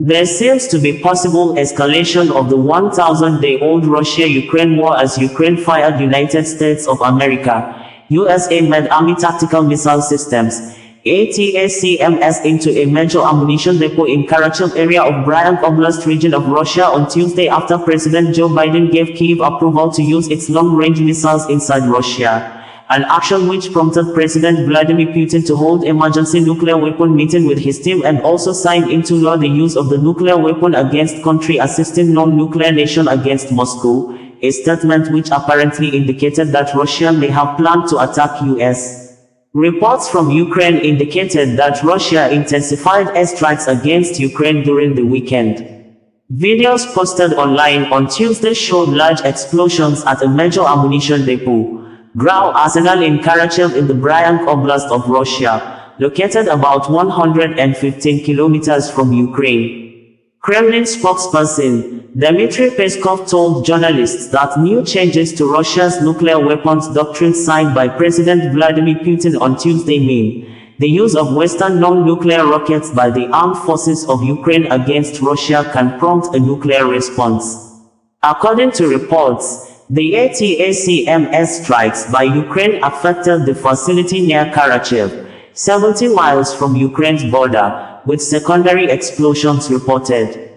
There seems to be possible escalation of the 1,000-day-old Russia-Ukraine war as Ukraine fired United States of America, USA-made Army tactical missile systems, ATACMS, into a major ammunition depot in Karachev area of Bryank Oblast region of Russia on Tuesday after President Joe Biden gave Kyiv approval to use its long-range missiles inside Russia. An action which prompted President Vladimir Putin to hold emergency nuclear weapon meeting with his team and also signed into law the use of the nuclear weapon against country assisting non-nuclear nation against Moscow, a statement which apparently indicated that Russia may have planned to attack US. Reports from Ukraine indicated that Russia intensified airstrikes against Ukraine during the weekend. Videos posted online on Tuesday showed large explosions at a major ammunition depot, Grau Arsenal in Karachev in the Bryank Oblast of Russia, located about 115 kilometers from Ukraine. Kremlin spokesperson Dmitry Peskov told journalists that new changes to Russia's nuclear weapons doctrine signed by President Vladimir Putin on Tuesday mean the use of Western non-nuclear rockets by the armed forces of Ukraine against Russia can prompt a nuclear response. According to reports, the ATACMS strikes by Ukraine affected the facility near Karachev, 70 miles from Ukraine's border, with secondary explosions reported.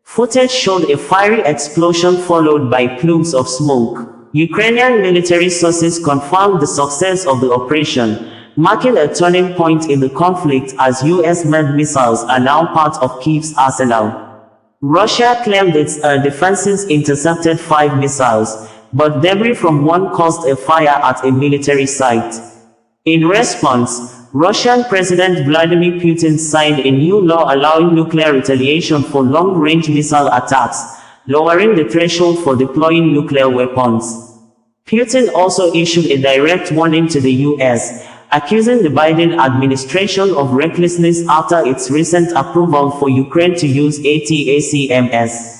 Footage showed a fiery explosion followed by plumes of smoke. Ukrainian military sources confirmed the success of the operation, marking a turning point in the conflict as US-made missiles are now part of Kyiv's arsenal. Russia claimed its air defenses intercepted 5 missiles, but debris from one caused a fire at a military site. In response, Russian President Vladimir Putin signed a new law allowing nuclear retaliation for long-range missile attacks, lowering the threshold for deploying nuclear weapons. Putin also issued a direct warning to the US, accusing the Biden administration of recklessness after its recent approval for Ukraine to use ATACMS.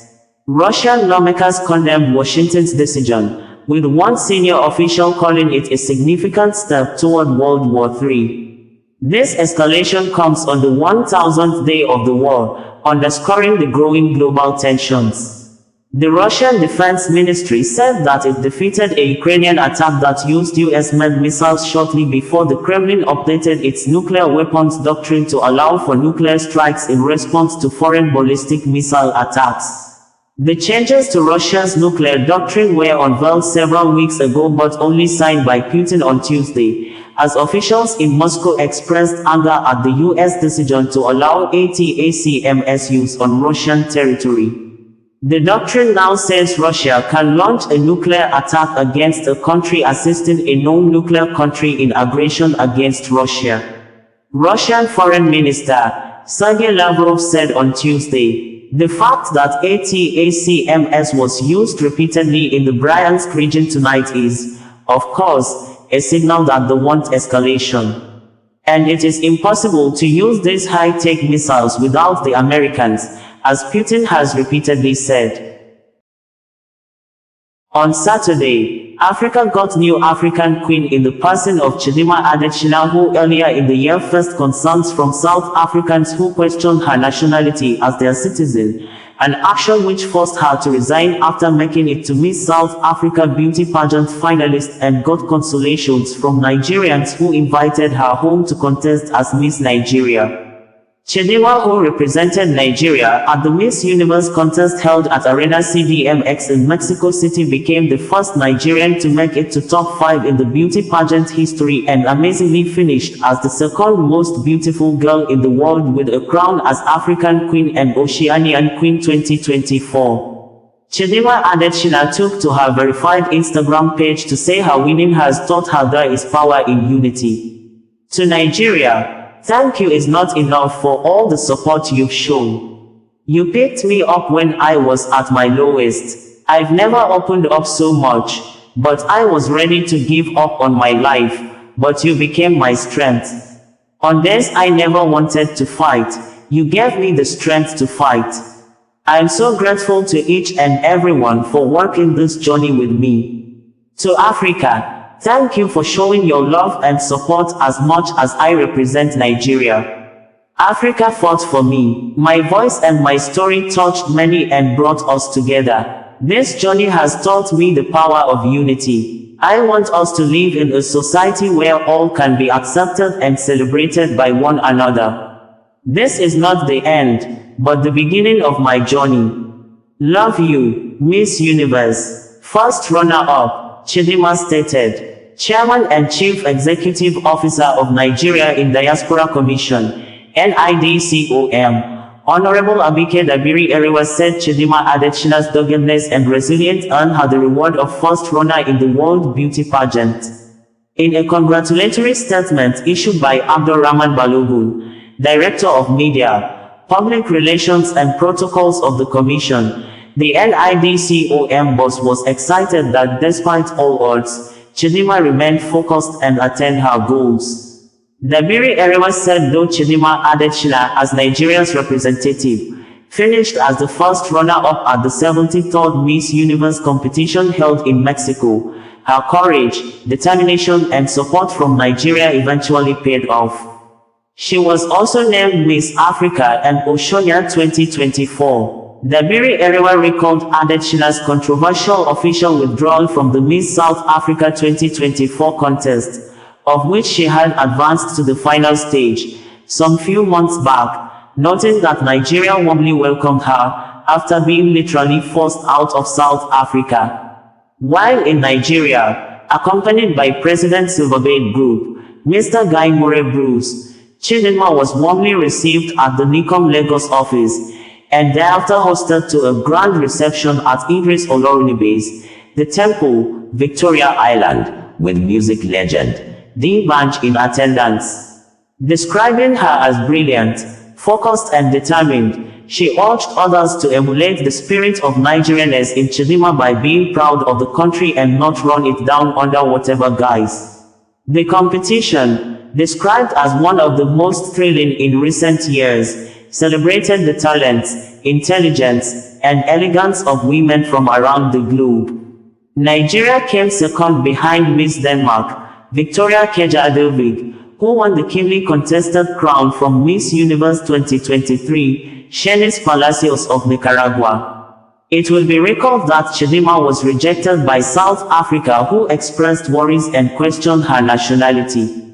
Russian lawmakers condemned Washington's decision, with one senior official calling it a significant step toward World War III. This escalation comes on the 1,000th day of the war, underscoring the growing global tensions. The Russian Defense Ministry said that it defeated a Ukrainian attack that used US-made missiles shortly before the Kremlin updated its nuclear weapons doctrine to allow for nuclear strikes in response to foreign ballistic missile attacks. The changes to Russia's nuclear doctrine were unveiled several weeks ago but only signed by Putin on Tuesday, as officials in Moscow expressed anger at the US decision to allow ATACMS use on Russian territory. The doctrine now says Russia can launch a nuclear attack against a country assisting a non-nuclear country in aggression against Russia. Russian Foreign Minister Sergei Lavrov said on Tuesday, "The fact that ATACMS was used repeatedly in the Bryansk region tonight is, of course, a signal that they want escalation. And it is impossible to use these high-tech missiles without the Americans, as Putin has repeatedly said." On Saturday, Africa got new African queen in the person of Chidimma Adetshina, who earlier in the year faced concerns from South Africans who questioned her nationality as their citizen, an action which forced her to resign after making it to Miss South Africa beauty pageant finalist and got consolations from Nigerians who invited her home to contest as Miss Nigeria. Chidimma, who represented Nigeria at the Miss Universe contest held at Arena CDMX in Mexico City, became the first Nigerian to make it to top 5 in the beauty pageant history and amazingly finished as the second most beautiful girl in the world with a crown as African Queen and Oceanian Queen 2024. Chidimma Adetshina took to her verified Instagram page to say her winning has taught her there is power in unity. To Nigeria, thank you is not enough for all the support you've shown. You picked me up when I was at my lowest. I've never opened up so much, but I was ready to give up on my life, but you became my strength. On days I never wanted to fight, you gave me the strength to fight. I am so grateful to each and everyone for working this journey with me. To Africa, thank you for showing your love and support as much as I represent Nigeria. Africa fought for me. My voice and my story touched many and brought us together. This journey has taught me the power of unity. I want us to live in a society where all can be accepted and celebrated by one another. This is not the end, but the beginning of my journey. Love you, Miss Universe. First runner-up, Chidinma stated. Chairman and Chief Executive Officer of Nigeria in Diaspora Commission, NIDCOM. Honorable Abike Dabiri Erewa said Chidinma Adetshina's doggedness and resilience earned her the reward of first runner in the World Beauty Pageant. In a congratulatory statement issued by Abdurrahman Balogun, Director of Media, Public Relations and Protocols of the Commission, the NIDCOM boss was excited that despite all odds, Chidinma remained focused and attained her goals. Dabiri Erewa said though Chidinma Adetshina, as Nigeria's representative, finished as the first runner-up at the 73rd Miss Universe competition held in Mexico, her courage, determination and support from Nigeria eventually paid off. She was also named Miss Africa and Oceania 2024. Dabiri Erewa recalled Adetshina's controversial official withdrawal from the Miss South Africa 2024 contest, of which she had advanced to the final stage some few months back, noting that Nigeria warmly welcomed her after being literally forced out of South Africa. While in Nigeria, accompanied by President Silverbait Group, Mr. Guy Murray Bruce, Chidinma was warmly received at the NICOM Lagos office and thereafter hosted to a grand reception at Idris Olorunnibe's The Temple, Victoria Island, with music legend D'banj in attendance. Describing her as brilliant, focused and determined, she urged others to emulate the spirit of Nigerianness in Chidinma by being proud of the country and not run it down under whatever guise. The competition, described as one of the most thrilling in recent years, celebrated the talents, intelligence, and elegance of women from around the globe. Nigeria came second behind Miss Denmark, Victoria Kejadovig, who won the keenly contested crown from Miss Universe 2023, Shenis Palacios of Nicaragua. It will be recalled that Chidinma was rejected by South Africa, who expressed worries and questioned her nationality.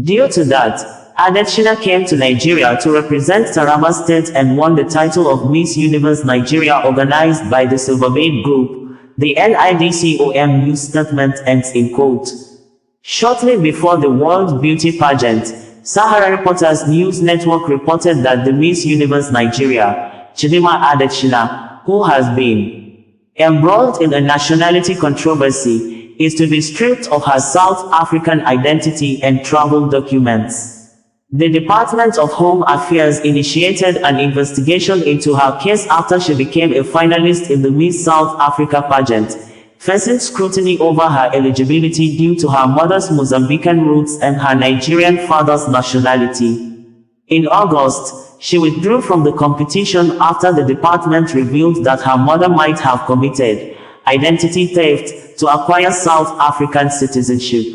Due to that, Adetshina came to Nigeria to represent Taraba State and won the title of Miss Universe Nigeria organized by the Silverbait Group. The NIDCOM news statement ends in quote. Shortly before the World Beauty Pageant, Sahara Reporters News Network reported that the Miss Universe Nigeria, Chidinma Adetshina, who has been embroiled in a nationality controversy, is to be stripped of her South African identity and travel documents. The Department of Home Affairs initiated an investigation into her case after she became a finalist in the Miss South Africa pageant, facing scrutiny over her eligibility due to her mother's Mozambican roots and her Nigerian father's nationality. In August, she withdrew from the competition after the department revealed that her mother might have committed identity theft to acquire South African citizenship.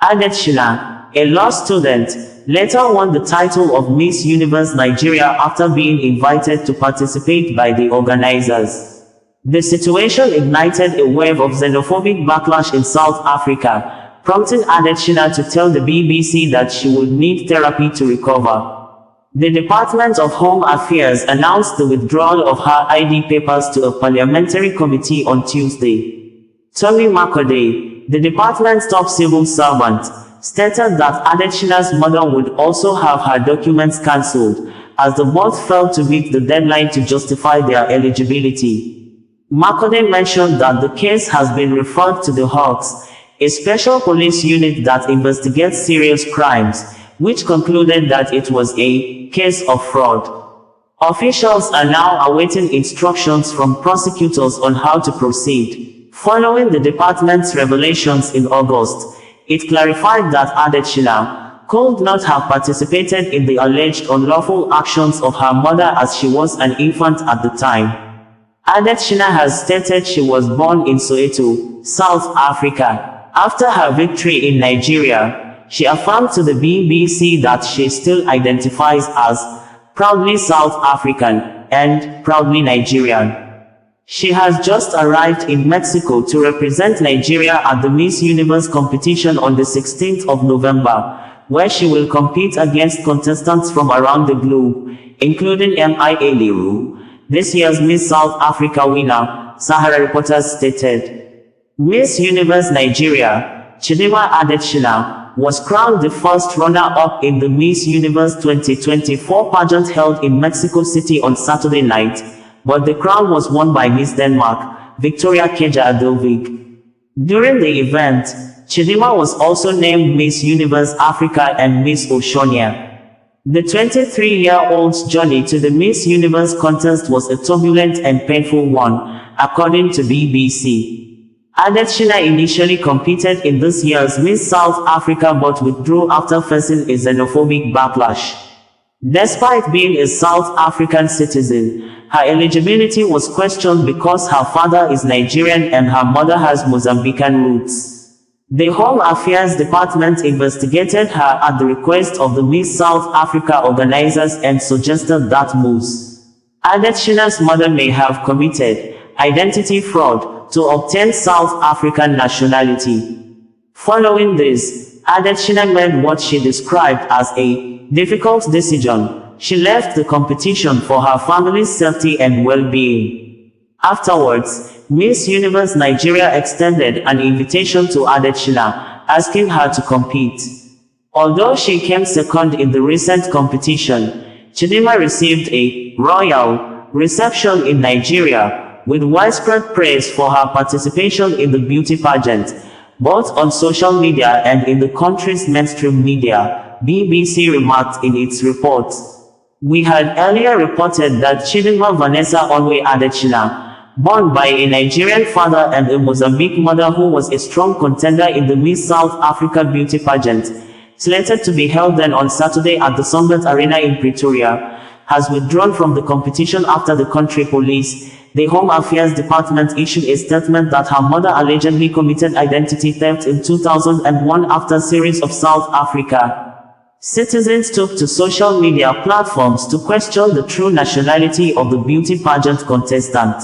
Adetshina, a law student, later won the title of Miss Universe Nigeria after being invited to participate by the organizers. The situation ignited a wave of xenophobic backlash in South Africa, prompting Adetshina to tell the BBC that she would need therapy to recover. The Department of Home Affairs announced the withdrawal of her ID papers to a parliamentary committee on Tuesday. Tommy Makode, the department's top civil servant, stated that Adetshina's mother would also have her documents cancelled, as the board failed to meet the deadline to justify their eligibility. Makode mentioned that the case has been referred to the Hawks, a special police unit that investigates serious crimes, which concluded that it was a case of fraud. Officials are now awaiting instructions from prosecutors on how to proceed. Following the department's revelations in August, it clarified that Adetshina could not have participated in the alleged unlawful actions of her mother as she was an infant at the time. Adetshina has stated she was born in Soweto, South Africa. After her victory in Nigeria, she affirmed to the BBC that she still identifies as proudly South African and proudly Nigerian. She has just arrived in Mexico to represent Nigeria at the Miss Universe competition on the 16th of November, where she will compete against contestants from around the globe, including M.I.A. Liru, this year's Miss South Africa winner, Sahara Reporters stated. Miss Universe Nigeria, Chidinma Adetshina, was crowned the first runner-up in the Miss Universe 2024 pageant held in Mexico City on Saturday night, but the crown was won by Miss Denmark, Victoria Kjaer. During the event, Chidinma was also named Miss Universe Africa and Miss Oceania. The 23-year-old's journey to the Miss Universe contest was a turbulent and painful one, according to BBC. Adetshina initially competed in this year's Miss South Africa but withdrew after facing a xenophobic backlash. Despite being a South African citizen, her eligibility was questioned because her father is Nigerian and her mother has Mozambican roots. The Home Affairs Department investigated her at the request of the Miss South Africa organizers and suggested that Ms. Adetshina's mother may have committed identity fraud to obtain South African nationality. Following this, Adetshina made what she described as a difficult decision. She left the competition for her family's safety and well-being. Afterwards, Miss Universe Nigeria extended an invitation to Adetshina, asking her to compete. Although she came second in the recent competition, Chidinma received a royal reception in Nigeria, with widespread praise for her participation in the beauty pageant, both on social media and in the country's mainstream media, BBC remarked in its report. We had earlier reported that Chidinma Vanessa Onwe Adetshina, born by a Nigerian father and a Mozambique mother who was a strong contender in the Miss South Africa beauty pageant, slated to be held then on Saturday at the Sunbelt Arena in Pretoria, has withdrawn from the competition after the country police, the Home Affairs Department, issued a statement that her mother allegedly committed identity theft in 2001 after a series of South Africa citizens took to social media platforms to question the true nationality of the beauty pageant contestant.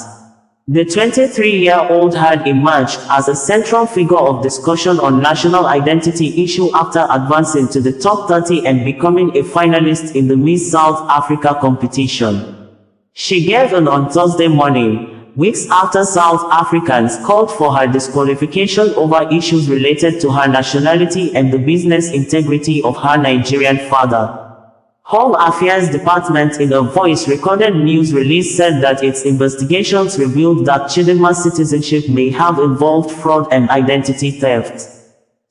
The 23-year-old had emerged as a central figure of discussion on national identity issue after advancing to the top 30 and becoming a finalist in the Miss South Africa competition. She gave in on Thursday morning, weeks after South Africans called for her disqualification over issues related to her nationality and the business integrity of her Nigerian father. Home Affairs Department in a voice-recorded news release said that its investigations revealed that Chidinma's citizenship may have involved fraud and identity theft.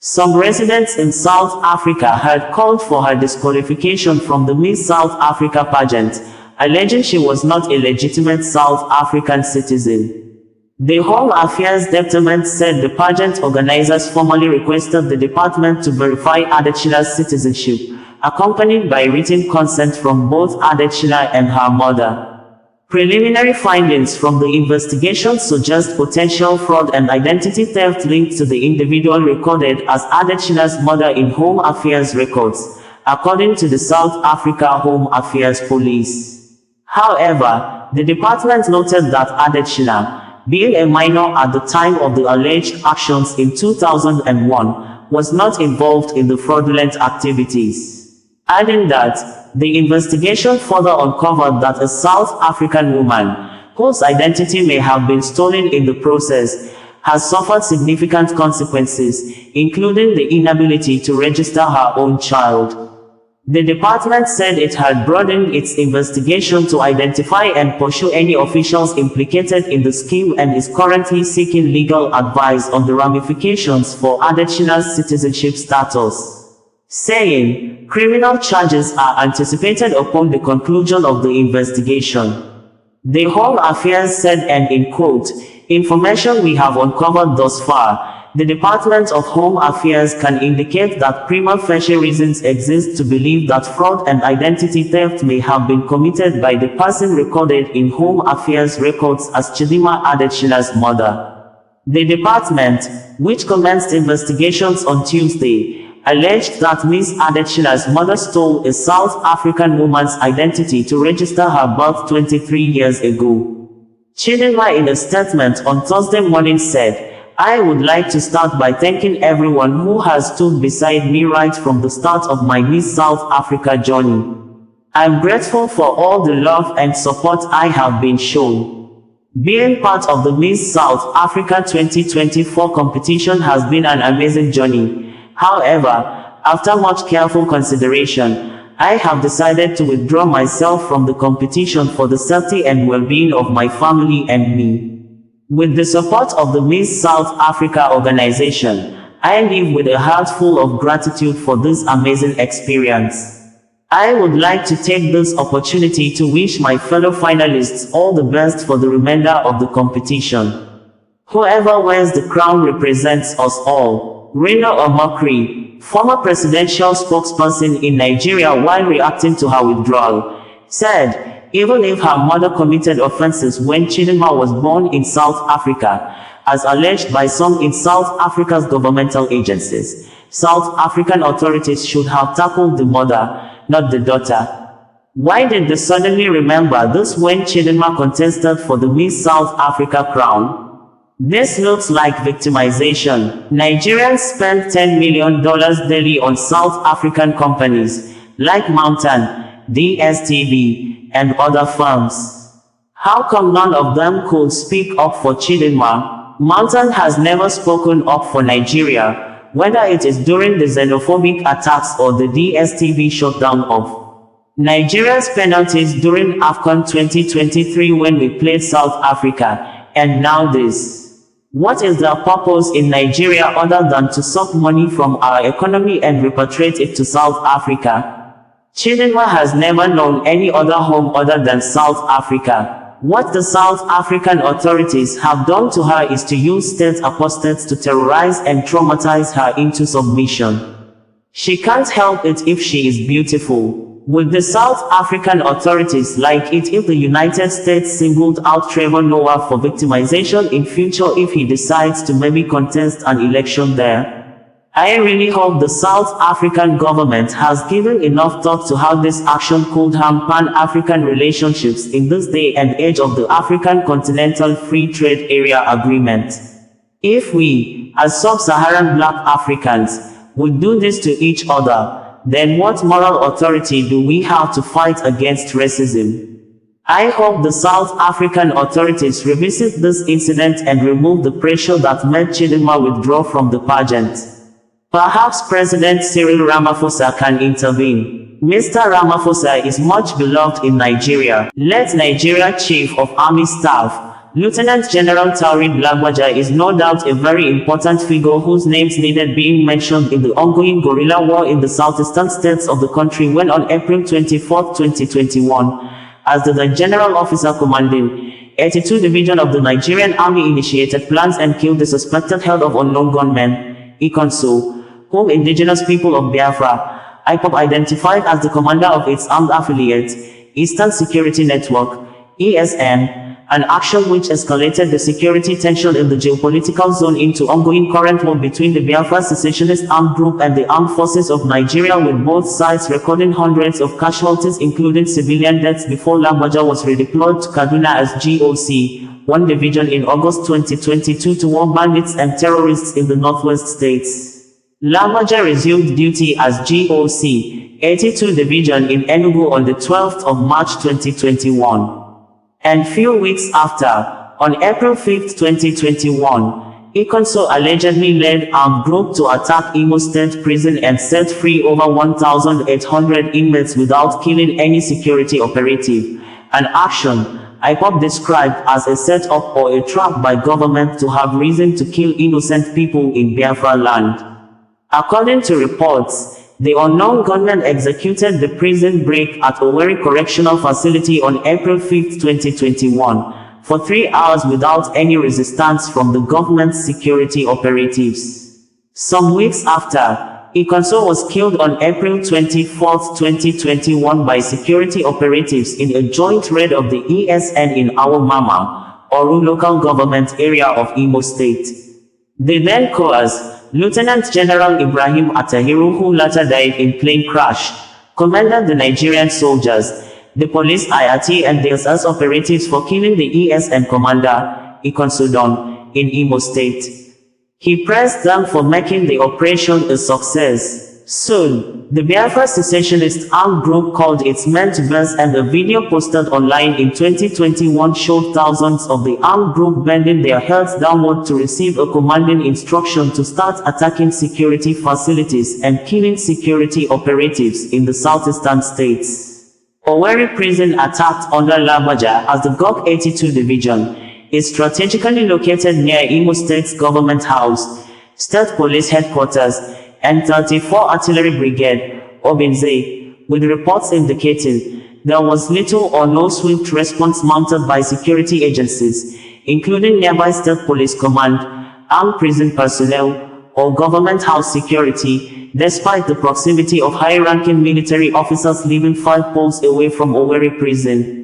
Some residents in South Africa had called for her disqualification from the Miss South Africa pageant, alleging she was not a legitimate South African citizen. The Home Affairs Department said the pageant organizers formally requested the department to verify Adetshina's citizenship, accompanied by written consent from both Adetshina and her mother. Preliminary findings from the investigation suggest potential fraud and identity theft linked to the individual recorded as Adetshina's mother in Home Affairs records, according to the South Africa Home Affairs Police. However, the department noted that Adetshina, being a minor at the time of the alleged actions in 2001, was not involved in the fraudulent activities. Adding that, the investigation further uncovered that a South African woman, whose identity may have been stolen in the process, has suffered significant consequences, including the inability to register her own child. The department said it had broadened its investigation to identify and pursue any officials implicated in the scheme and is currently seeking legal advice on the ramifications for Adetshina's citizenship status, saying, criminal charges are anticipated upon the conclusion of the investigation. The Home Affairs said, and in quote, information we have uncovered thus far, the Department of Home Affairs can indicate that prima facie reasons exist to believe that fraud and identity theft may have been committed by the person recorded in Home Affairs records as Chidinma Adetshina's mother. The department, which commenced investigations on Tuesday, alleged that Ms. Adetshina's mother stole a South African woman's identity to register her birth 23 years ago. Chidinma, in a statement on Thursday morning, said, "I would like to start by thanking everyone who has stood beside me right from the start of my Miss South Africa journey. I'm grateful for all the love and support I have been shown. Being part of the Miss South Africa 2024 competition has been an amazing journey. However, after much careful consideration, I have decided to withdraw myself from the competition for the safety and well-being of my family and me. With the support of the Miss South Africa organization, I live with a heart full of gratitude for this amazing experience. I would like to take this opportunity to wish my fellow finalists all the best for the remainder of the competition. Whoever wears the crown represents us all." Reno Omokri, former presidential spokesperson in Nigeria, while reacting to her withdrawal, said, even if her mother committed offenses when Chidinma was born in South Africa, as alleged by some in South Africa's governmental agencies, South African authorities should have tackled the mother, not the daughter. Why did they suddenly remember this when Chidinma contested for the Miss South Africa crown? This looks like victimization. Nigerians spend $10 million daily on South African companies, like Mountain, DSTV, and other firms. How come none of them could speak up for Chidinma? Mountain has never spoken up for Nigeria, whether it is during the xenophobic attacks or the DSTV shutdown of Nigeria's penalties during AFCON 2023 when we played South Africa, and now this. What is their purpose in Nigeria other than to suck money from our economy and repatriate it to South Africa? Chidinma has never known any other home other than South Africa. What the South African authorities have done to her is to use state apostates to terrorize and traumatize her into submission. She can't help it if she is beautiful. Would the South African authorities like it if the United States singled out Trevor Noah for victimization in future if he decides to maybe contest an election there? I really hope the South African government has given enough thought to how this action could harm Pan-African relationships in this day and age of the African Continental Free Trade Area Agreement. If we, as sub-Saharan Black Africans, would do this to each other, then what moral authority do we have to fight against racism? I hope the South African authorities revisit this incident and remove the pressure that made Chidinma withdraw from the pageant. Perhaps President Cyril Ramaphosa can intervene. Mr. Ramaphosa is much beloved in Nigeria. Let Nigeria Chief of Army Staff, Lieutenant General Taoreed Lagbaja, is no doubt a very important figure whose names needed being mentioned in the ongoing guerrilla war in the southeastern states of the country when on April 24, 2021, as the General Officer Commanding 82 Division of the Nigerian Army initiated plans and killed the suspected head of unknown gunmen, Ikonso, whom indigenous people of Biafra, IPOB, identified as the commander of its armed affiliate, Eastern Security Network, ESN, an action which escalated the security tension in the geopolitical zone into ongoing current war between the Biafra secessionist armed group and the armed forces of Nigeria, with both sides recording hundreds of casualties including civilian deaths before Lagbaja was redeployed to Kaduna as GOC, 1 Division in August 2022 to war bandits and terrorists in the northwest states. Lagbaja resumed duty as GOC, 82 Division in Enugu on the 12th of March 2021. And few weeks after, on April 5, 2021, Ikonso allegedly led armed group to attack Imo State Prison and set free over 1,800 inmates without killing any security operative, an action IPOB described as a setup or a trap by government to have reason to kill innocent people in Biafra land. According to reports, the unknown gunmen executed the prison break at Owerri Correctional Facility on April 5, 2021, for 3 hours without any resistance from the government's security operatives. Some weeks after, Ikonso was killed on April 24, 2021 by security operatives in a joint raid of the ESN in Awomama, Oru local government area of Imo State. They then coerced, Lieutenant General Ibrahim Attahiru, who later died in plane crash, commanded the Nigerian soldiers, the police IRT and the SS operatives for killing the ESN commander, Ikon Sudan, in Imo State. He praised them for making the operation a success. Soon, the Biafra secessionist armed group called its men to verse, and a video posted online in 2021 showed thousands of the armed group bending their heads downward to receive a commanding instruction to start attacking security facilities and killing security operatives in the southeastern states. Owerri prison, attacked under Lagbaja as the GOG 82 division, is strategically located near Imo State's government house, state police headquarters, and 34 Artillery Brigade, Obinze, with reports indicating there was little or no swift response mounted by security agencies, including nearby State Police Command, armed prison personnel, or government house security, despite the proximity of high-ranking military officers living 5 poles away from Owerri prison.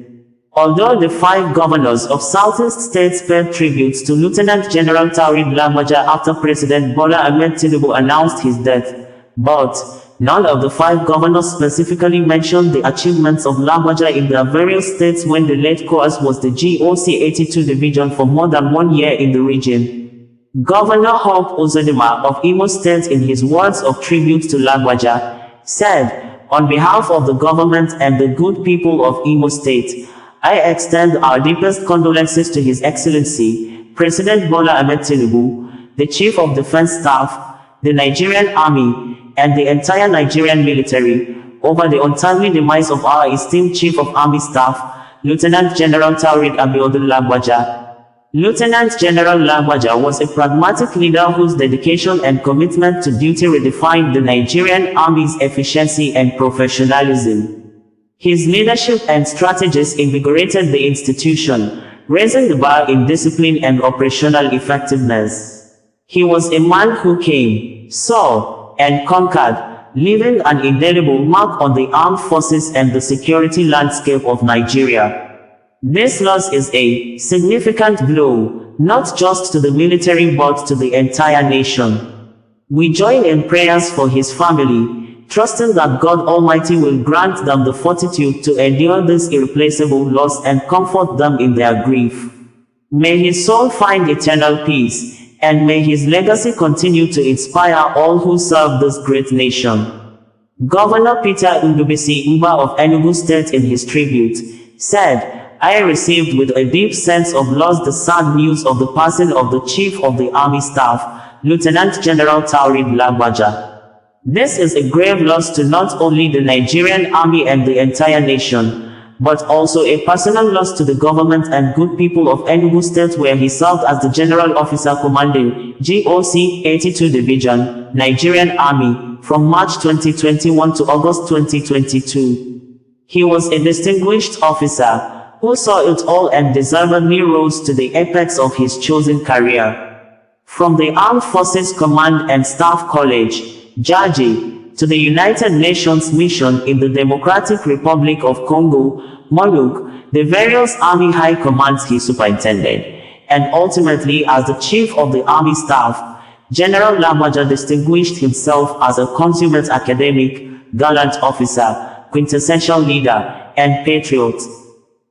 Although the 5 governors of Southeast states paid tributes to Lieutenant General Taoreed Lagbaja after President Bola Ahmed Tinubu announced his death, but none of the 5 governors specifically mentioned the achievements of Lagbaja in their various states when the late course was the GOC 82 division for more than 1 year in the region. Governor Hope Uzodinma of Imo State, in his words of tribute to Lagbaja, said, "On behalf of the government and the good people of Imo State, I extend our deepest condolences to His Excellency, President Bola Ahmed Tinubu, the Chief of Defense Staff, the Nigerian Army, and the entire Nigerian military, over the untimely demise of our esteemed Chief of Army Staff, Lieutenant General Taoreed Abiodun Lagbaja." Lieutenant General Lagbaja was a pragmatic leader whose dedication and commitment to duty redefined the Nigerian Army's efficiency and professionalism. His leadership and strategies invigorated the institution, raising the bar in discipline and operational effectiveness. He was a man who came, saw, and conquered, leaving an indelible mark on the armed forces and the security landscape of Nigeria. This loss is a significant blow, not just to the military but to the entire nation. We join in prayers for his family, trusting that God Almighty will grant them the fortitude to endure this irreplaceable loss and comfort them in their grief. May his soul find eternal peace, and may his legacy continue to inspire all who serve this great nation. Governor Peter Ndubisi Mba of Enugu State, in his tribute, said, "I received with a deep sense of loss the sad news of the passing of the Chief of the Army Staff, Lieutenant General Taoreed Lagbaja. This is a grave loss to not only the Nigerian Army and the entire nation, but also a personal loss to the government and good people of Enugu State, where he served as the General Officer commanding GOC 82 Division, Nigerian Army, from March 2021 to August 2022. He was a distinguished officer who saw it all and deservedly rose to the apex of his chosen career. From the Armed Forces Command and Staff College, Jaji, to the United Nations Mission in the Democratic Republic of Congo, MONUC, the various Army high commands he superintended, and ultimately as the Chief of the Army Staff, General Lagbaja distinguished himself as a consummate academic, gallant officer, quintessential leader, and patriot.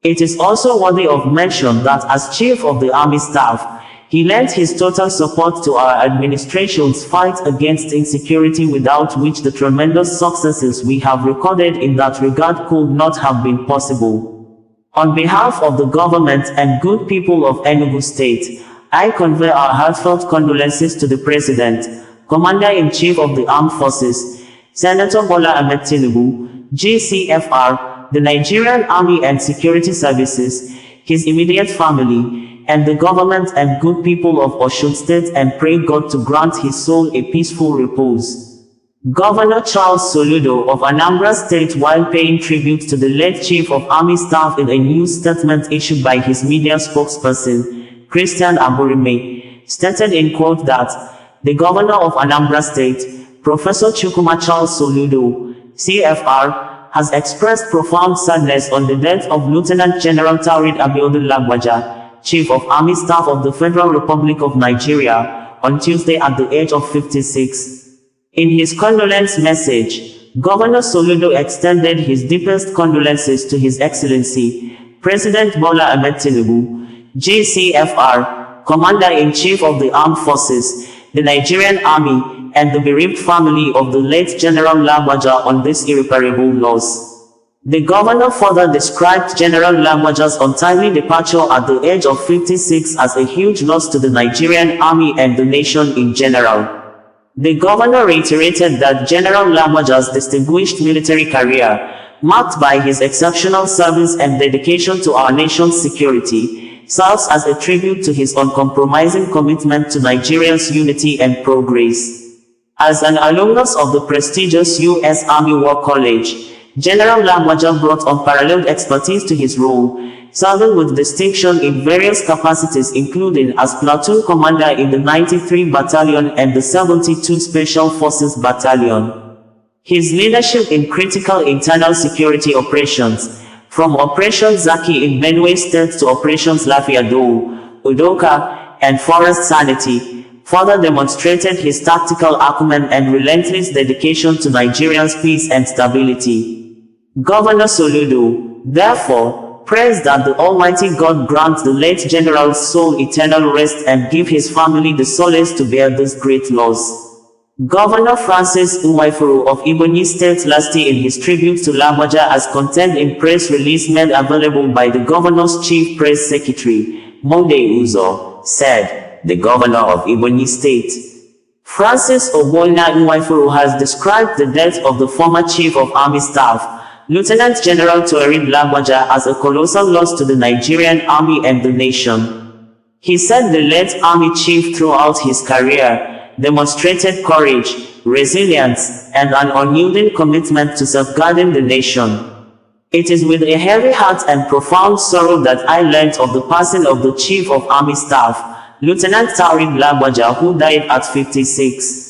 It is also worthy of mention that as Chief of the Army Staff, he lent his total support to our administration's fight against insecurity, without which the tremendous successes we have recorded in that regard could not have been possible. On behalf of the government and good people of Enugu State, I convey our heartfelt condolences to the President, Commander-in-Chief of the Armed Forces, Senator Bola Ahmed Tinubu, GCFR, the Nigerian Army and Security Services, his immediate family, and the government and good people of Osun State, and pray God to grant his soul a peaceful repose. Governor Charles Soludo of Anambra State, while paying tribute to the late Chief of Army Staff in a news statement issued by his media spokesperson, Christian Aburime, stated in quote that the Governor of Anambra State, Professor Chukwuma Charles Soludo, CFR, has expressed profound sadness on the death of Lieutenant General Taoreed Abiodun Lagbaja, Chief of Army Staff of the Federal Republic of Nigeria, on Tuesday at the age of 56. In his condolence message, Governor Soludo extended his deepest condolences to His Excellency, President Bola Ahmed Tinubu, GCFR, Commander-in-Chief of the Armed Forces, the Nigerian Army, and the bereaved family of the late General Lagbaja on this irreparable loss. The governor further described General Lagbaja's untimely departure at the age of 56 as a huge loss to the Nigerian Army and the nation in general. The governor reiterated that General Lagbaja's distinguished military career, marked by his exceptional service and dedication to our nation's security, serves as a tribute to his uncompromising commitment to Nigeria's unity and progress. As an alumnus of the prestigious U.S. Army War College, General Lagbaja brought unparalleled expertise to his role, serving with distinction in various capacities including as platoon commander in the 93 Battalion and the 72 Special Forces Battalion. His leadership in critical internal security operations, from Operation Zaki in Benue State to Operations Lafiado, Udoka, and Forest Sanity, further demonstrated his tactical acumen and relentless dedication to Nigeria's peace and stability. Governor Soludo, therefore, prays that the Almighty God grant the late General's soul eternal rest and give his family the solace to bear this great loss. Governor Francis Nwaifuru of Ebonyi State lastly in his tribute to Lagbaja as contained in press release made available by the governor's chief press secretary, Monday Uzo, said, the governor of Ebonyi State, Francis Ogbonna Nwaifuru, has described the death of the former chief of army staff, Lieutenant General Taoreed Lagbaja, as a colossal loss to the Nigerian Army and the nation. He said the late Army chief throughout his career demonstrated courage, resilience, and an unyielding commitment to safeguarding the nation. It is with a heavy heart and profound sorrow that I learnt of the passing of the Chief of Army Staff, Lieutenant Taoreed Lagbaja, who died at 56.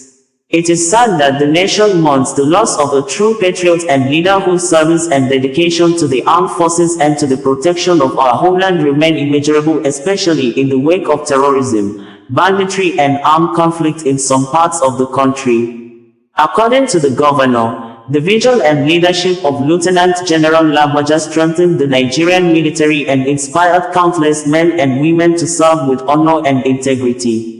It is sad that the nation mourns the loss of a true patriot and leader whose service and dedication to the armed forces and to the protection of our homeland remain immeasurable, especially in the wake of terrorism, banditry and armed conflict in some parts of the country. According to the governor, the vision and leadership of Lieutenant General Lagbaja strengthened the Nigerian military and inspired countless men and women to serve with honor and integrity.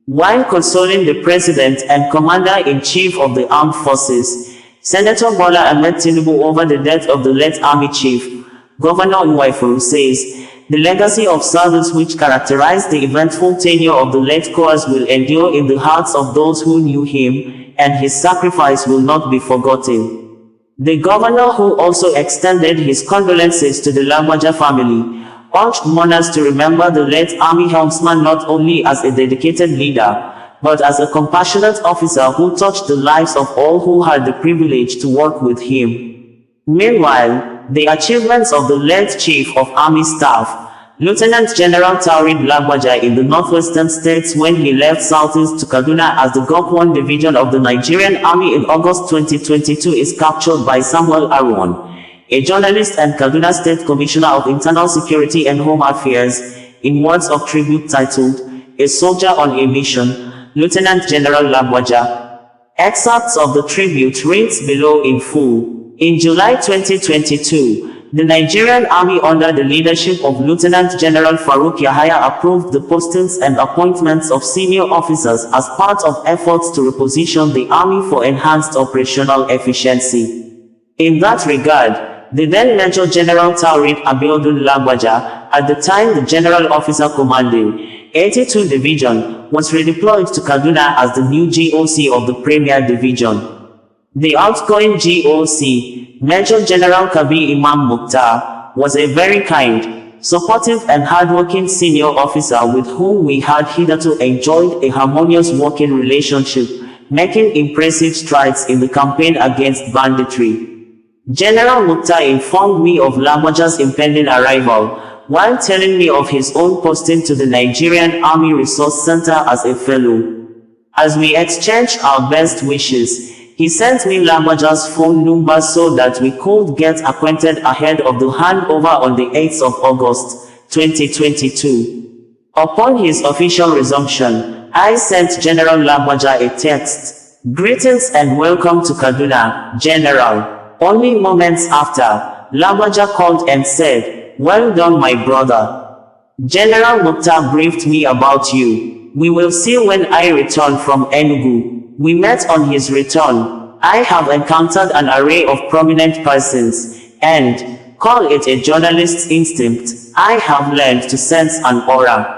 While consoling the President and Commander-in-Chief of the Armed Forces, Senator Bola Ahmed Tinubu, over the death of the late Army Chief, Governor Nwaifuru says, the legacy of service which characterized the eventful tenure of the late Coas will endure in the hearts of those who knew him, and his sacrifice will not be forgotten. The governor, who also extended his condolences to the Lagbaja family, urged mourners to remember the late Army helmsman not only as a dedicated leader, but as a compassionate officer who touched the lives of all who had the privilege to work with him. Meanwhile, the achievements of the late Chief of Army Staff, Lieutenant General Taoreed Lagbaja, in the northwestern states when he left southeast to Kaduna as the Gok 1 Division of the Nigerian Army in August 2022 is captured by Samuel Arwan, a journalist and Kaduna State Commissioner of Internal Security and Home Affairs, in words of tribute titled, A Soldier on a Mission, Lieutenant General Lagbaja. Excerpts of the tribute reads below in full. In July 2022, the Nigerian Army under the leadership of Lieutenant General Farouk Yahaya approved the postings and appointments of senior officers as part of efforts to reposition the Army for enhanced operational efficiency. In that regard, the then Major General Taoreed Abiodun Lagbaja, at the time the General Officer commanding 82 Division, was redeployed to Kaduna as the new GOC of the Premier Division. The outgoing GOC, Major General Kabi Imam Mukhtar, was a very kind, supportive and hardworking senior officer with whom we had hitherto enjoyed a harmonious working relationship, making impressive strides in the campaign against banditry. General Mukhtar informed me of Lagbaja's impending arrival, while telling me of his own posting to the Nigerian Army Resource Center as a fellow. As we exchanged our best wishes, he sent me Lagbaja's phone number so that we could get acquainted ahead of the handover on the 8th of August, 2022. Upon his official resumption, I sent General Lagbaja a text. Greetings and welcome to Kaduna, General. Only moments after, Lagbaja called and said, well done my brother. General Mukhtar briefed me about you. We will see when I return from Enugu. We met on his return. I have encountered an array of prominent persons, and, call it a journalist's instinct, I have learned to sense an aura.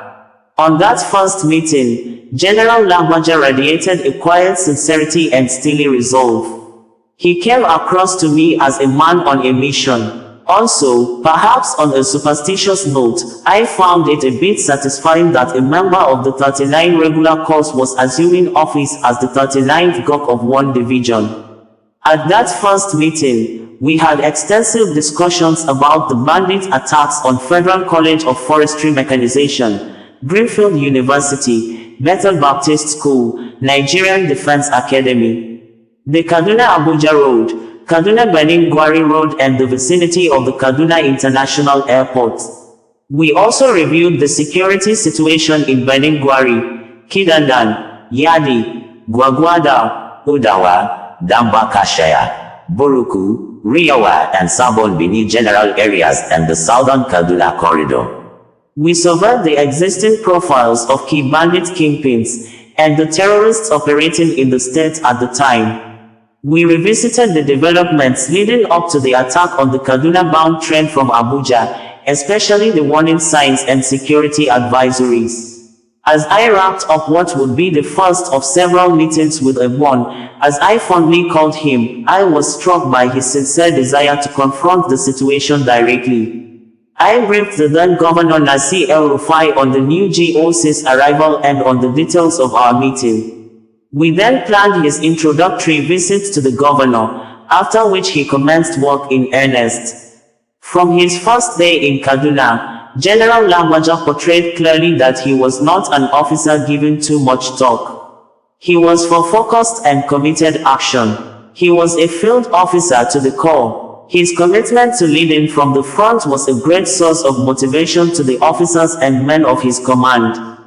On that first meeting, General Lagbaja radiated a quiet sincerity and steely resolve. He came across to me as a man on a mission. Also, perhaps on a superstitious note, I found it a bit satisfying that a member of the 39 regular corps was assuming office as the 39th GOC of 1 division. At that first meeting, we had extensive discussions about the bandit attacks on Federal College of Forestry Mechanization, Greenfield University, Bethel Baptist School, Nigerian Defense Academy, the Kaduna-Abuja Road, Kaduna-Benin Gwari Road and the vicinity of the Kaduna International Airport. We also reviewed the security situation in Benin Gwari, Kidandan, Yadi, Gwagwada, Udawa, Dambakashaya, Buruku, Riyawa and Sabon Bini general areas and the southern Kaduna corridor. We surveyed the existing profiles of key bandit kingpins and the terrorists operating in the state at the time. We revisited the developments leading up to the attack on the Kaduna-bound train from Abuja, especially the warning signs and security advisories. As I wrapped up what would be the first of several meetings with Ebon, as I fondly called him, I was struck by his sincere desire to confront the situation directly. I briefed the then Governor Nasir El-Rufai on the new GOC's arrival and on the details of our meeting. We then planned his introductory visit to the governor, after which he commenced work in earnest. From his first day in Kaduna, General Lagbaja portrayed clearly that he was not an officer given too much talk. He was for focused and committed action. He was a field officer to the core. His commitment to leading from the front was a great source of motivation to the officers and men of his command.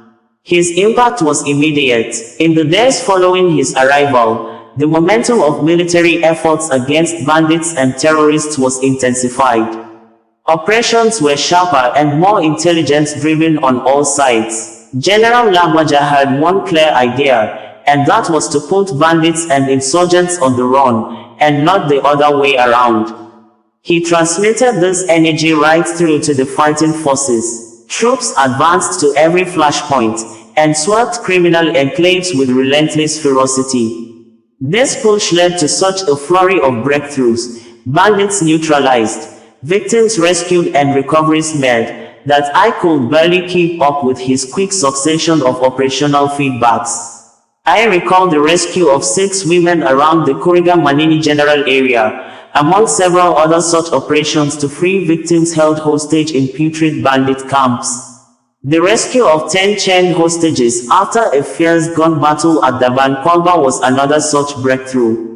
His impact was immediate. In the days following his arrival, the momentum of military efforts against bandits and terrorists was intensified. Operations were sharper and more intelligence-driven on all sides. General Lagbaja had one clear idea, and that was to put bandits and insurgents on the run, and not the other way around. He transmitted this energy right through to the fighting forces. Troops advanced to every flashpoint, and swept criminal enclaves with relentless ferocity. This push led to such a flurry of breakthroughs, bandits neutralized, victims rescued and recoveries made, that I could barely keep up with his quick succession of operational feedbacks. I recall the rescue of 6 women around the Kuriga-Manini general area, among several other such operations to free victims held hostage in putrid bandit camps. The rescue of 10 chained hostages after a fierce gun battle at Daban Kwalba was another such breakthrough.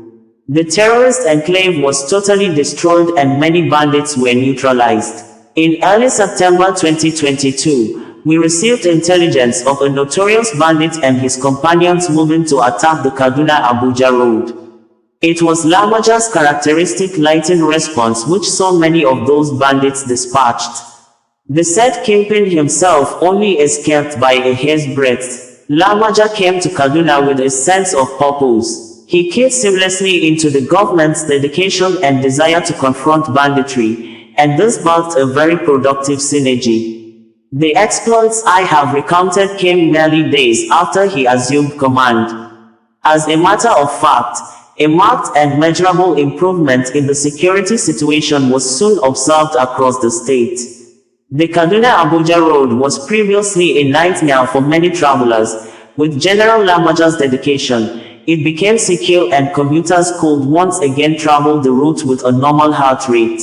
The terrorist enclave was totally destroyed and many bandits were neutralized. In early September 2022, we received intelligence of a notorious bandit and his companions moving to attack the Kaduna-Abuja road. It was Lagbaja's characteristic lightning response which saw many of those bandits dispatched. The said kingpin himself only escaped by a hair's breadth. Lagbaja came to Kaduna with a sense of purpose. He keyed seamlessly into the government's dedication and desire to confront banditry, and this birthed a very productive synergy. The exploits I have recounted came merely days after he assumed command. As a matter of fact, a marked and measurable improvement in the security situation was soon observed across the state. The Kaduna-Abuja road was previously a nightmare for many travelers. With General Lagbaja's dedication, it became secure and commuters could once again travel the route with a normal heart rate.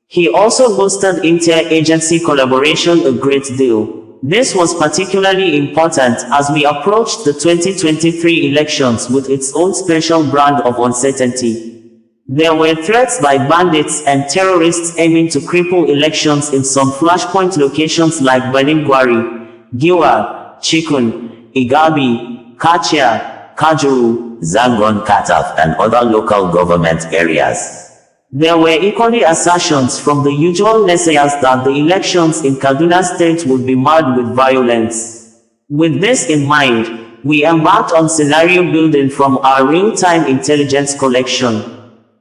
He also boosted inter-agency collaboration a great deal. This was particularly important as we approached the 2023 elections with its own special brand of uncertainty. There were threats by bandits and terrorists aiming to cripple elections in some flashpoint locations like Benin Gwari, Giwa, Chikun, Igabi, Kachia, Kajuru, Zangon Kataf, and other local government areas. There were equally assertions from the usual naysayers that the elections in Kaduna State would be marred with violence. With this in mind, we embarked on scenario building from our real-time intelligence collection.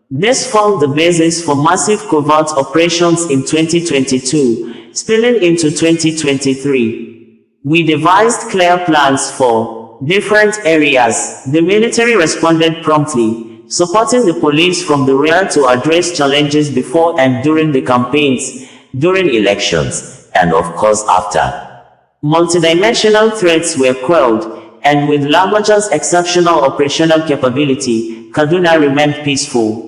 This formed the basis for massive covert operations in 2022, spilling into 2023. We devised clear plans for different areas. The military responded promptly, supporting the police from the rear to address challenges before and during the campaigns, during elections, and of course after. Multidimensional threats were quelled, and with Lagbaja's exceptional operational capability, Kaduna remained peaceful.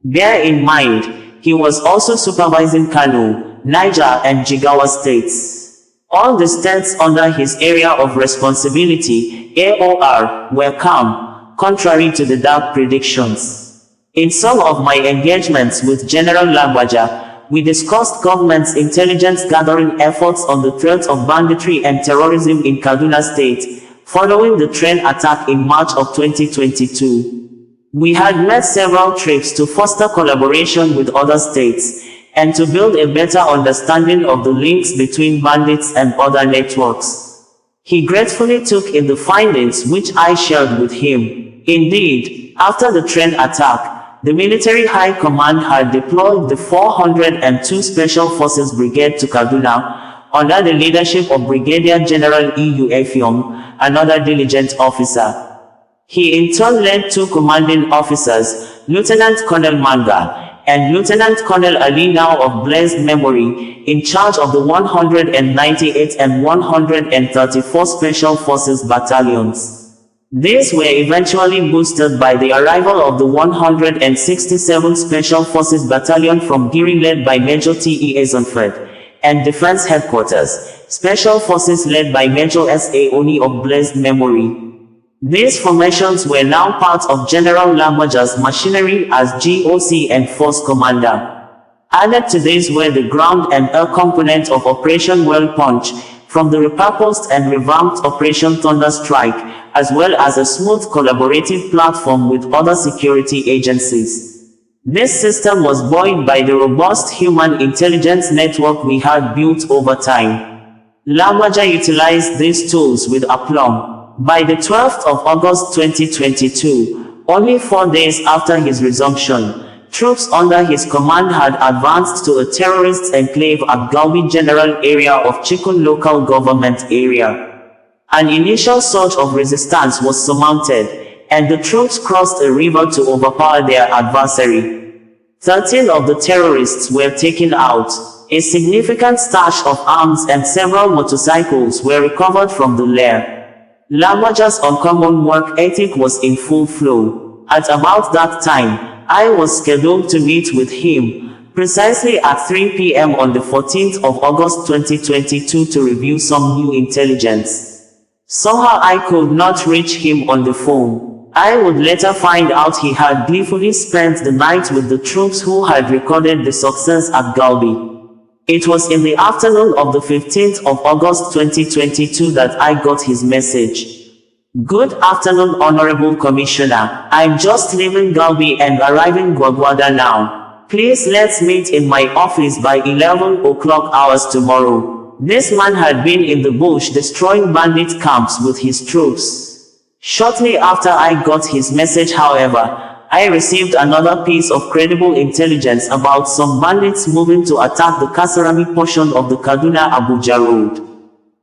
Bear in mind, he was also supervising Kano, Niger, and Jigawa states. All the states under his area of responsibility, AOR, were calm, contrary to the dark predictions. In some of my engagements with General Lagbaja, we discussed government's intelligence gathering efforts on the threat of banditry and terrorism in Kaduna State, following the train attack in March of 2022. We had made several trips to foster collaboration with other states, and to build a better understanding of the links between bandits and other networks. He gratefully took in the findings which I shared with him. Indeed, after the train attack, the military high command had deployed the 402 Special Forces Brigade to Kaduna, under the leadership of Brigadier General E.U. Effiong, another diligent officer. He in turn led two commanding officers, Lieutenant Colonel Manga and Lieutenant Colonel Ali, now of blessed memory, in charge of the 198 and 134 Special Forces battalions. These were eventually boosted by the arrival of the 167 Special Forces Battalion from Giri, led by Major T.E. Ezonfred, and Defense Headquarters, Special Forces led by Major S.A. Oni of blessed memory. These formations were now part of General Lagbaja's machinery as GOC and Force Commander. Added to this were the ground and air component of Operation Well Punch, from the repurposed and revamped Operation Thunder Strike, as well as a smooth collaborative platform with other security agencies. This system was buoyed by the robust human intelligence network we had built over time. Lagbaja utilized these tools with aplomb. By the 12th of August 2022, only 4 days after his resumption, troops under his command had advanced to a terrorist enclave at Galbi General Area of Chikun Local Government Area. An initial surge of resistance was surmounted, and the troops crossed a river to overpower their adversary. 13 of the terrorists were taken out. A significant stash of arms and several motorcycles were recovered from the lair. Lagbaja's uncommon work ethic was in full flow. At about that time, I was scheduled to meet with him, precisely at 3 p.m. on the 14th of August 2022 to review some new intelligence. Somehow I could not reach him on the phone. I would later find out he had gleefully spent the night with the troops who had recorded the success at Galbi. It was in the afternoon of the 15th of August 2022 that I got his message. Good afternoon, Honorable Commissioner. I'm just leaving Galbi and arriving Gwagwada now. Please let's meet in my office by 11 o'clock hours tomorrow. This man had been in the bush destroying bandit camps with his troops. Shortly after I got his message, however, I received another piece of credible intelligence about some bandits moving to attack the Kasarami portion of the Kaduna-Abuja road.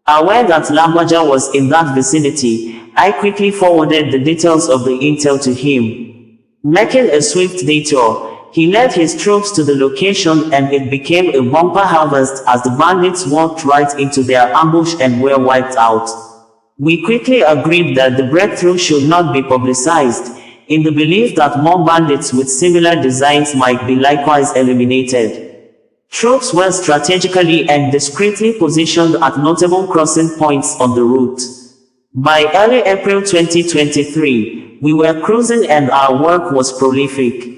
Aware that Lagbaja was in that vicinity, I quickly forwarded the details of the intel to him. Making a swift detour, he led his troops to the location, and it became a bumper harvest as the bandits walked right into their ambush and were wiped out. We quickly agreed that the breakthrough should not be publicized, in the belief that more bandits with similar designs might be likewise eliminated. Troops were strategically and discreetly positioned at notable crossing points on the route. By early April 2023, we were cruising and our work was prolific.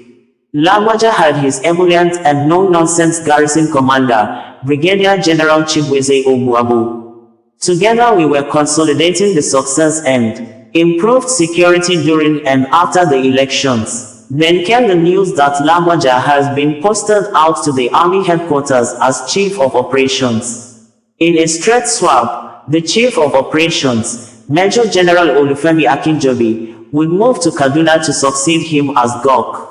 Lagbaja had his ebullient and no-nonsense garrison commander, Brigadier General Chibweze Ogbuabu. Together we were consolidating the success and improved security during and after the elections. Then came the news that Lagbaja has been posted out to the army headquarters as Chief of Operations. In a straight swap, the Chief of Operations, Major General Olufemi Akinjobi, would move to Kaduna to succeed him as GOC.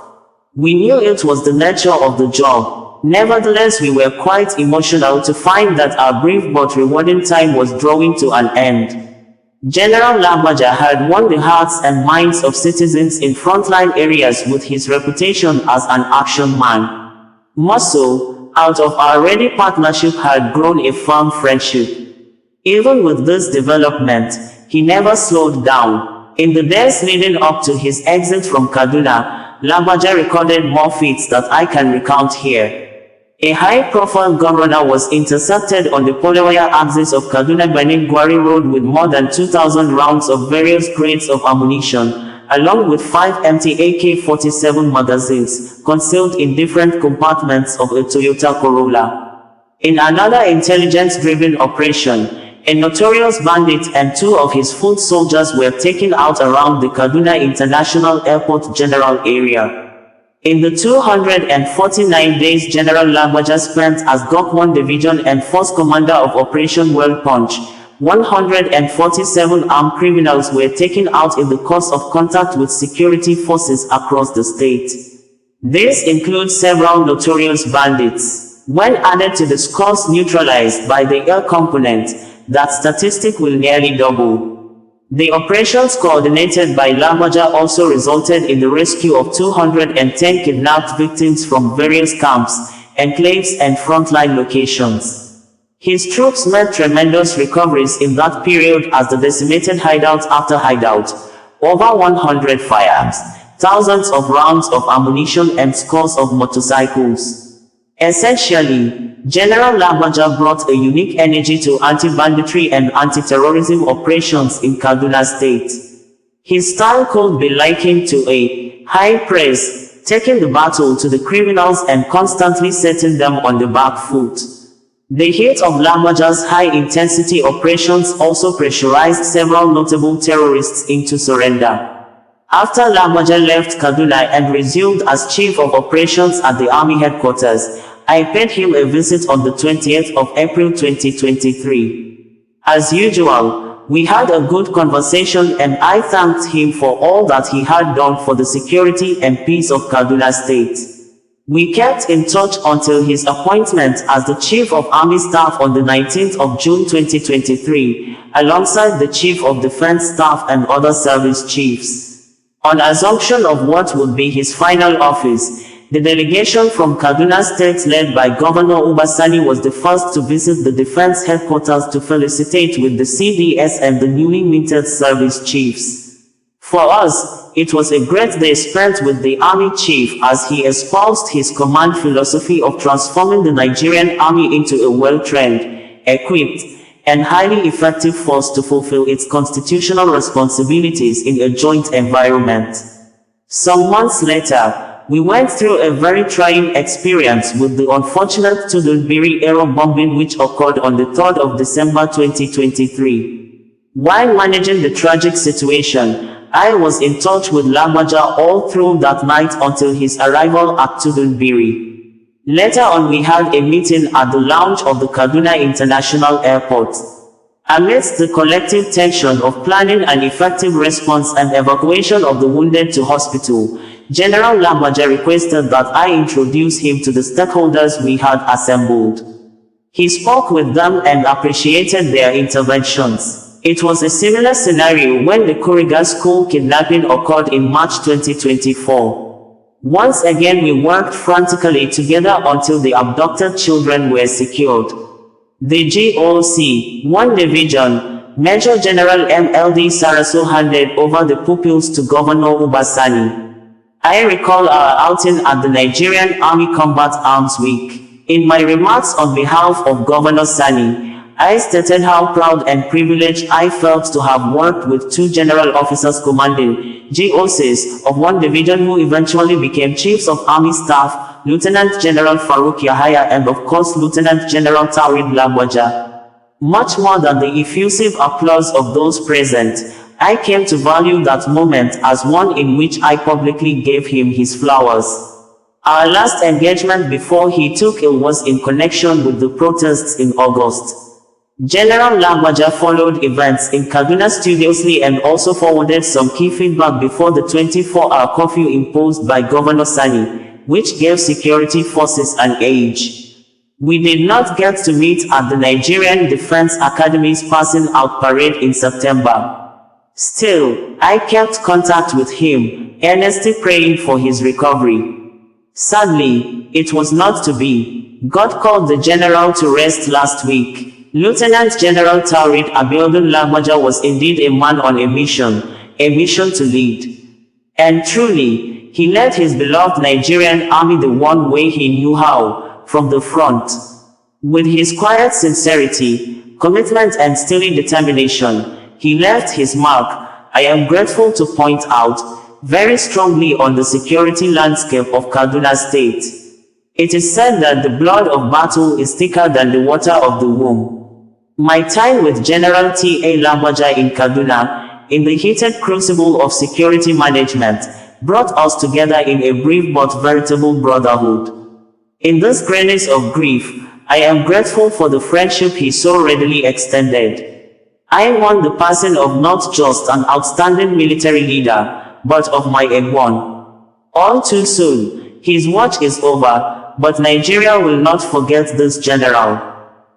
We knew it was the nature of the job. Nevertheless, we were quite emotional to find that our brief but rewarding time was drawing to an end. General Lagbaja had won the hearts and minds of citizens in frontline areas with his reputation as an action man. More so, out of our ready partnership had grown a firm friendship. Even with this development, he never slowed down. In the days leading up to his exit from Kaduna, Lagbaja recorded more feats that I can recount here. A high-profile gunrunner was intercepted on the Polewaya axis of Kaduna-Benin-Gwari Road with more than 2,000 rounds of various grades of ammunition, along with 5 empty AK-47 magazines, concealed in different compartments of a Toyota Corolla. In another intelligence-driven operation, a notorious bandit and 2 of his foot soldiers were taken out around the Kaduna International Airport general area. In the 249 days General Lagbaja spent as GOC 1 Division and Force Commander of Operation Well Punch, 147 armed criminals were taken out in the course of contact with security forces across the state. This includes several notorious bandits. When added to the scores neutralized by the air component, that statistic will nearly double. The operations coordinated by Lagbaja also resulted in the rescue of 210 kidnapped victims from various camps, enclaves and frontline locations. His troops made tremendous recoveries in that period as the decimated hideout after hideout, over 100 firearms, thousands of rounds of ammunition and scores of motorcycles. Essentially, General Lagbaja brought a unique energy to anti-banditry and anti-terrorism operations in Kaduna State. His style could be likened to a high press, taking the battle to the criminals and constantly setting them on the back foot. The heat of Lagbaja's high-intensity operations also pressurized several notable terrorists into surrender. After Lagbaja left Kaduna and resumed as Chief of Operations at the Army Headquarters, I paid him a visit on the 20th of April 2023. As usual, we had a good conversation and I thanked him for all that he had done for the security and peace of Kaduna State. We kept in touch until his appointment as the Chief of Army Staff on the 19th of June 2023, alongside the Chief of Defense Staff and other service chiefs. On assumption of what would be his final office, the delegation from Kaduna State led by Governor Ubasani was the first to visit the defense headquarters to felicitate with the CDS and the newly minted service chiefs. For us, it was a great day spent with the Army Chief as he espoused his command philosophy of transforming the Nigerian Army into a well-trained, equipped, and highly effective force to fulfill its constitutional responsibilities in a joint environment. Some months later, we went through a very trying experience with the unfortunate Tudunbiri aero bombing which occurred on the 3rd of December 2023. While managing the tragic situation, I was in touch with Lagbaja all through that night until his arrival at Tudunbiri. Later on we had a meeting at the lounge of the Kaduna International Airport. Amidst the collective tension of planning an effective response and evacuation of the wounded to hospital, General Lagbaja requested that I introduce him to the stakeholders we had assembled. He spoke with them and appreciated their interventions. It was a similar scenario when the Kuriga school kidnapping occurred in March 2024. Once again we worked frantically together until the abducted children were secured. The GOC 1 Division, Major General MLD Saraso handed over the pupils to Governor Ubasani. I recall our outing at the Nigerian Army Combat Arms Week. In my remarks on behalf of Governor Sani, I stated how proud and privileged I felt to have worked with 2 general officers commanding GOCs of 1 division who eventually became Chiefs of Army Staff, Lieutenant General Farouk Yahaya and of course Lieutenant General Tawrid Lagbaja. Much more than the effusive applause of those present, I came to value that moment as one in which I publicly gave him his flowers. Our last engagement before he took ill was in connection with the protests in August. General Lagbaja followed events in Kaduna studiously and also forwarded some key feedback before the 24-hour curfew imposed by Governor Sani, which gave security forces an edge. We did not get to meet at the Nigerian Defense Academy's passing out parade in September. Still, I kept contact with him, earnestly praying for his recovery. Sadly, it was not to be. God called the general to rest last week. Lieutenant General Taurid Abiodun Lagbaja was indeed a man on a mission to lead. And truly, he led his beloved Nigerian army the one way he knew how, from the front. With his quiet sincerity, commitment and steely determination, he left his mark, I am grateful to point out, very strongly on the security landscape of Kaduna State. It is said that the blood of battle is thicker than the water of the womb. My time with General T.A. Lagbaja in Kaduna, in the heated crucible of security management, brought us together in a brief but veritable brotherhood. In this grayness of grief, I am grateful for the friendship he so readily extended. I mourn the passing of not just an outstanding military leader, but of my Egwon. All too soon, his watch is over, but Nigeria will not forget this general.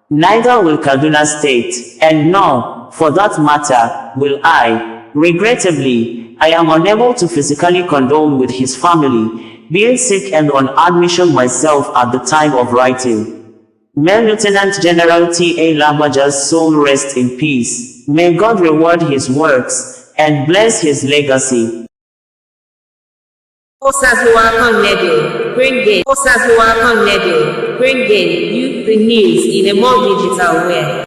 Neither will Kaduna State, and nor, for that matter, will I. Regrettably, I am unable to physically condole with his family, being sick and on admission myself at the time of writing. May Lieutenant General T.A. Lagbaja's soul rest in peace. May God reward his works, and bless his legacy. Bring in youth the news in a more digital way.